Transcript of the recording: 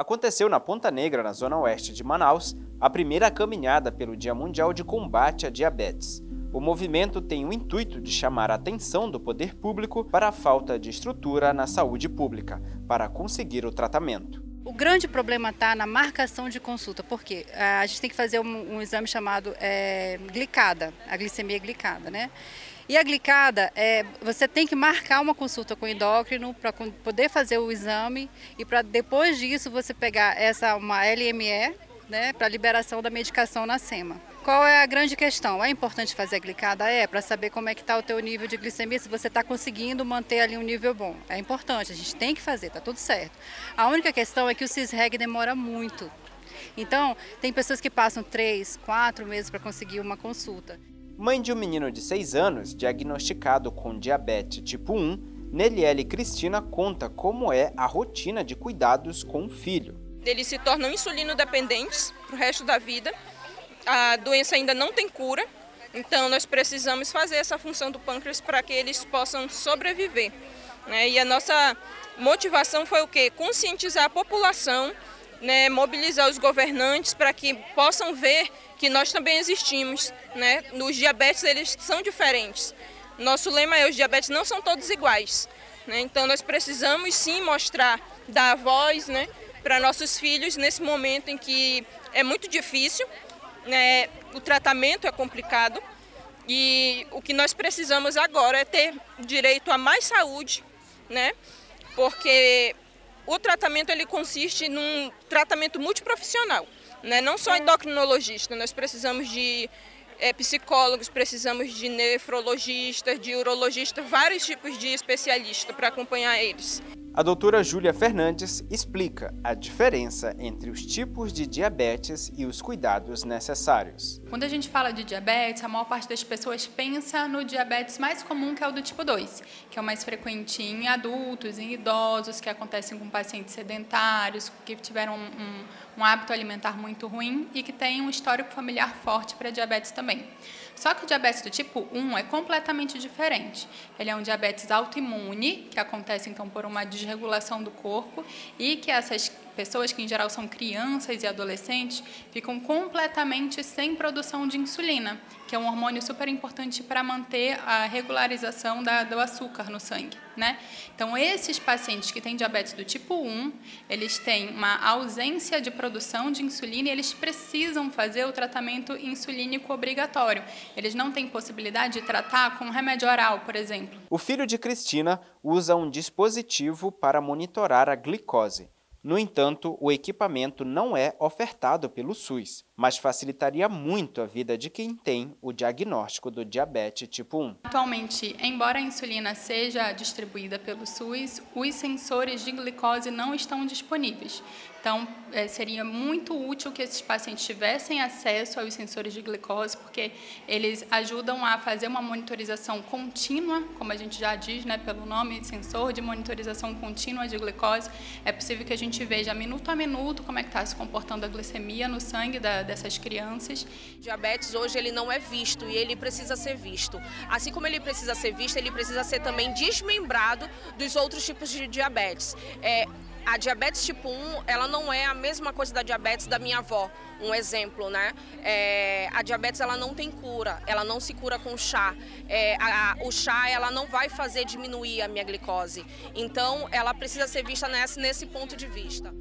Aconteceu na Ponta Negra, na zona oeste de Manaus, a primeira caminhada pelo Dia Mundial de Combate à Diabetes. O movimento tem o intuito de chamar a atenção do poder público para a falta de estrutura na saúde pública, para conseguir o tratamento. O grande problema está na marcação de consulta, porque a gente tem que fazer um exame chamado glicada, a glicemia glicada, né? E a glicada, você tem que marcar uma consulta com o endócrino para poder fazer o exame e para depois disso você pegar uma LME, né, para liberação da medicação na SEMA. Qual é a grande questão? É importante fazer a glicada? Para saber como é que está o teu nível de glicemia, se você está conseguindo manter ali um nível bom. É importante, a gente tem que fazer, está tudo certo. A única questão é que o CISREG demora muito. Então, tem pessoas que passam 3, 4 meses para conseguir uma consulta. Mãe de um menino de 6 anos, diagnosticado com diabetes tipo 1, Neliele Cristina conta como é a rotina de cuidados com o filho. Eles se tornam insulino-dependentes para o resto da vida. A doença ainda não tem cura, então nós precisamos fazer essa função do pâncreas para que eles possam sobreviver. E a nossa motivação foi o quê? Conscientizar a população, né, mobilizar os governantes para que possam ver que nós também existimos. Né? Os diabetes eles são diferentes. Nosso lema é: os diabetes não são todos iguais. Né? Então nós precisamos sim mostrar, dar voz, né, para nossos filhos nesse momento em que é muito difícil, né, o tratamento é complicado e o que nós precisamos agora é ter direito a mais saúde, né, porque o tratamento ele consiste num tratamento multiprofissional, né, não só endocrinologista, nós precisamos de psicólogos, precisamos de nefrologistas, de urologistas, vários tipos de especialistas para acompanhar eles. A doutora Júlia Fernandes explica a diferença entre os tipos de diabetes e os cuidados necessários. Quando a gente fala de diabetes, a maior parte das pessoas pensa no diabetes mais comum, que é o do tipo 2, que é o mais frequente em adultos, em idosos, que acontecem com pacientes sedentários, que tiveram um hábito alimentar muito ruim e que tem um histórico familiar forte para diabetes também. Só que o diabetes do tipo 1 é completamente diferente. Ele é um diabetes autoimune, que acontece então por uma desregulação do corpo e que essas pessoas, que em geral são crianças e adolescentes, ficam completamente sem produção de insulina, que é um hormônio super importante para manter a regularização do açúcar no sangue, né? Então, esses pacientes que têm diabetes do tipo 1, eles têm uma ausência de produção de insulina e eles precisam fazer o tratamento insulínico obrigatório. Eles não têm possibilidade de tratar com remédio oral, por exemplo. O filho de Cristina usa um dispositivo para monitorar a glicose. No entanto, o equipamento não é ofertado pelo SUS, mas facilitaria muito a vida de quem tem o diagnóstico do diabetes tipo 1. Atualmente, embora a insulina seja distribuída pelo SUS, os sensores de glicose não estão disponíveis. Então, seria muito útil que esses pacientes tivessem acesso aos sensores de glicose, porque eles ajudam a fazer uma monitorização contínua, como a gente já diz, né, pelo nome, sensor de monitorização contínua de glicose. É possível que a gente veja minuto a minuto como é que está se comportando a glicemia no sangue dessas crianças. O diabetes hoje ele não é visto e ele precisa ser visto. Assim como ele precisa ser visto, ele precisa ser também desmembrado dos outros tipos de diabetes. A diabetes tipo 1, ela não é a mesma coisa da diabetes da minha avó, um exemplo, né? A diabetes, ela não tem cura, ela não se cura com chá. O chá, ela não vai fazer diminuir a minha glicose. Então, ela precisa ser vista nesse ponto de vista.